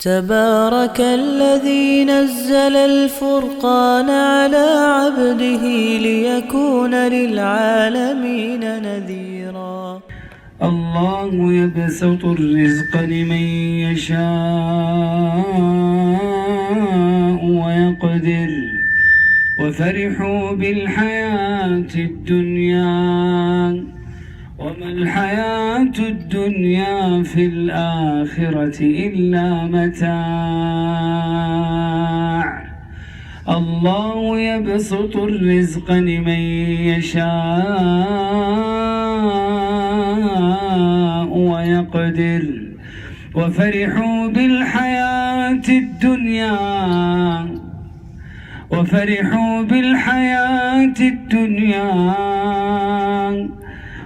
تبارك الذي نزل الفرقان على عبده ليكون للعالمين نذيرا. الله يبسط الرزق لمن يشاء ويقدر وفرحوا بالحياة الدنيا وما الحياة الدنيا في الآخرة إلا متاع. الله يبسط الرزق لمن يشاء ويقدر وفرحوا بالحياة الدنيا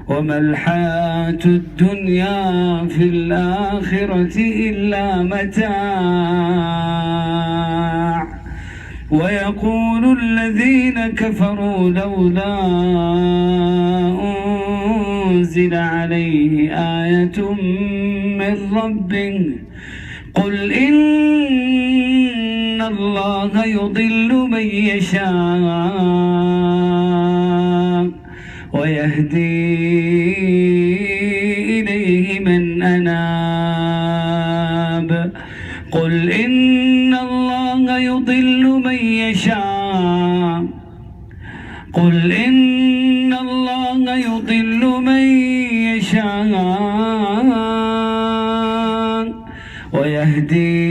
وما الحياة الدنيا في الآخرة إلا متاع. ويقول الذين كفروا لولا أنزل عليه آية من ربه قل إن الله يضل من يشاء ويهدي إليه من أناب. قل إن الله يضل من يشاء ويهدي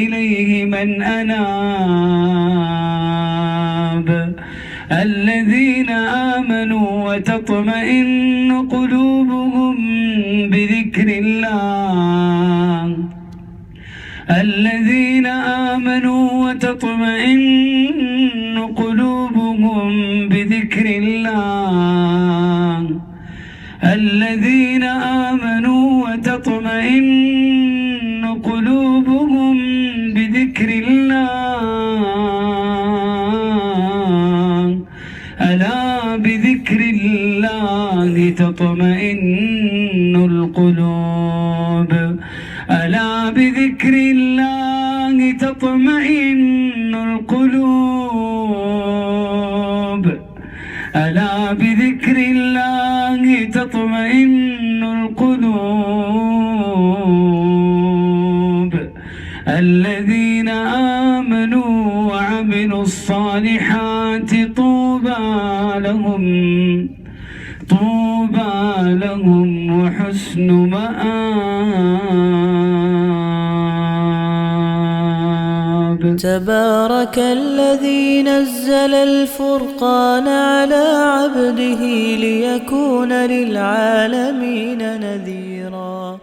إليه من أناب. الذين آمنوا وتطمئن قلوبهم بذكر الله الذين آمنوا وتطمئن قلوبهم بذكر الله الذين آمنوا وتطمئن قلوبهم بذكر الله ألا بذكر الله تطمئن القلوب ألا بذكر الله تطمئن القلوب ألا بذكر الله تطمئن القلوب. الذين آمنوا وعملوا الصالحات طوبى لهم وحسن مآب. تبارك الذي نزل الفرقان على عبده ليكون للعالمين نذيرا.